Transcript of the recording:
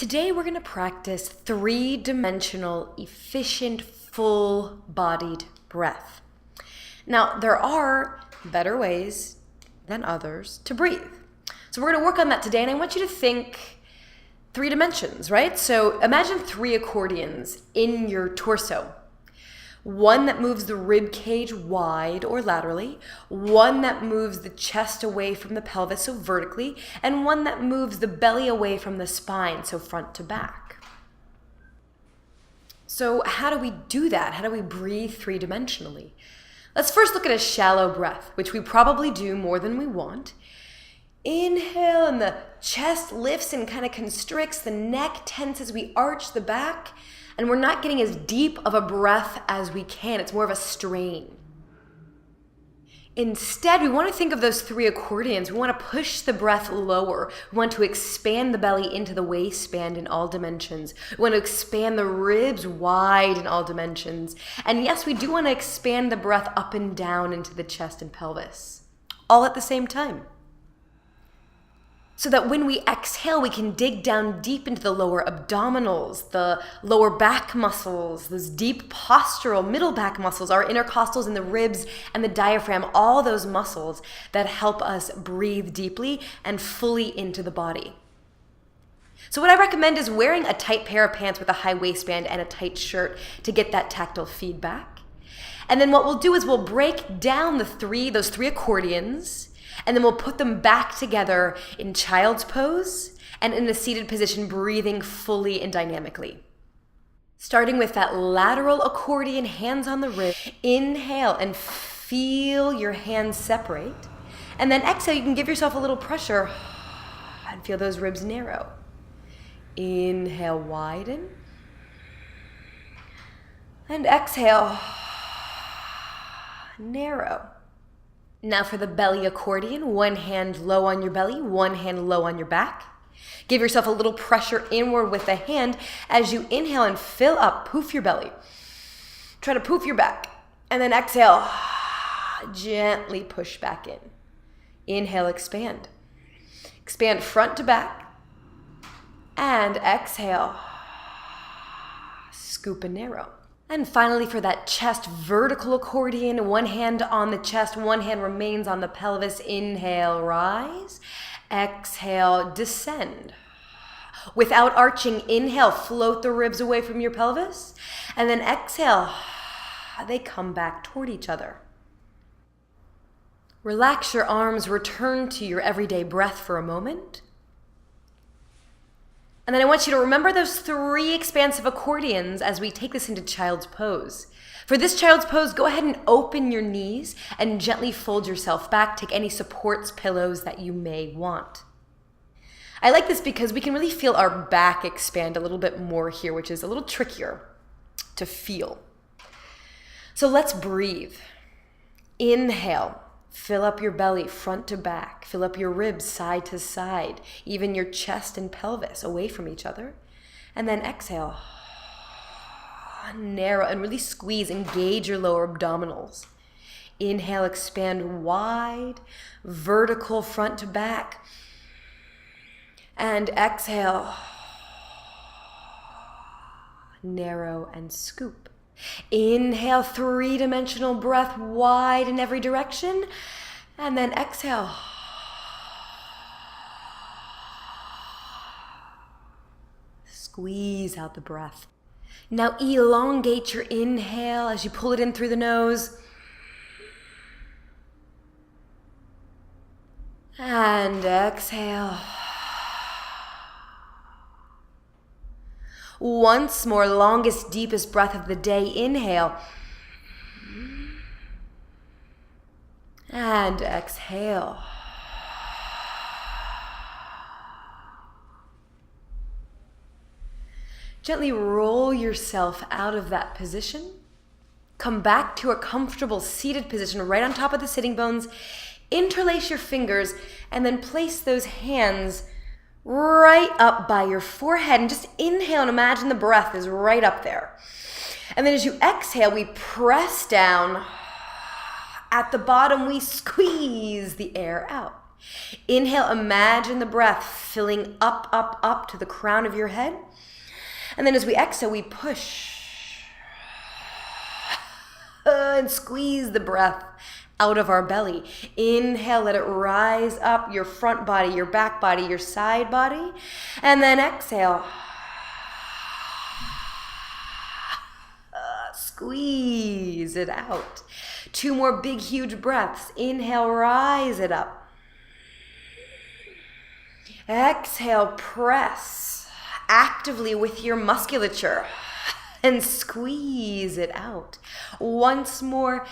Today we're going to practice three-dimensional, efficient, full-bodied breath. Now, there are better ways than others to breathe. So we're going to work on that today, and I want you to think three dimensions, right? So imagine three accordions in your torso. One that moves the rib cage wide or laterally, one that moves the chest away from the pelvis, so vertically, and one that moves the belly away from the spine, so front to back. So how do we do that? How do we breathe three-dimensionally? Let's first look at a shallow breath, which we probably do more than we want. Inhale, and the chest lifts and kind of constricts, the neck tenses, we arch the back, and we're not getting as deep of a breath as we can. It's more of a strain. Instead, we want to think of those three accordions. We want to push the breath lower. We want to expand the belly into the waistband in all dimensions. We want to expand the ribs wide in all dimensions. And yes, we do want to expand the breath up and down into the chest and pelvis, all at the same time. So that when we exhale, we can dig down deep into the lower abdominals, the lower back muscles, those deep postural middle back muscles, our intercostals in the ribs and the diaphragm, all those muscles that help us breathe deeply and fully into the body. So what I recommend is wearing a tight pair of pants with a high waistband and a tight shirt to get that tactile feedback. And then what we'll do is we'll break down those three accordions, and then we'll put them back together in child's pose and in a seated position, breathing fully and dynamically. Starting with that lateral accordion, hands on the rib. Inhale and feel your hands separate. And then exhale, you can give yourself a little pressure and feel those ribs narrow. Inhale, widen. And exhale, narrow. Now for the belly accordion, one hand low on your belly, one hand low on your back. Give yourself a little pressure inward with the hand as you inhale and fill up, poof your belly. Try to poof your back. And then exhale, gently push back in. Inhale, expand. Expand front to back. And exhale, scoop and narrow. And finally, for that chest vertical accordion, one hand on the chest, one hand remains on the pelvis. Inhale, rise. Exhale, descend. Without arching, inhale, float the ribs away from your pelvis. And then exhale, they come back toward each other. Relax your arms, return to your everyday breath for a moment. And then I want you to remember those three expansive accordions as we take this into child's pose. For this child's pose, go ahead and open your knees and gently fold yourself back. Take any supports, pillows that you may want. I like this because we can really feel our back expand a little bit more here, which is a little trickier to feel. So let's breathe. Inhale. Fill up your belly front to back. Fill up your ribs side to side, even your chest and pelvis away from each other. And then exhale. Narrow and really squeeze, engage your lower abdominals. Inhale, expand wide, vertical front to back. And exhale. Narrow and scoop. Inhale, three-dimensional breath wide in every direction. And then exhale. Squeeze out the breath. Now elongate your inhale as you pull it in through the nose. And exhale. Once more, longest, deepest breath of the day. Inhale. And exhale. Gently roll yourself out of that position. Come back to a comfortable seated position right on top of the sitting bones. Interlace your fingers and then place those hands right up by your forehead, and just inhale and imagine the breath is right up there. And then as you exhale, we press down. At the bottom, we squeeze the air out. Inhale, imagine the breath filling up, up, up to the crown of your head. And then as we exhale, we push and squeeze the breath out of our belly. Inhale, let it rise up your front body, your back body, your side body. And then exhale. Squeeze it out. 2 more big, huge breaths. Inhale, rise it up. Exhale, press actively with your musculature and squeeze it out. Once more.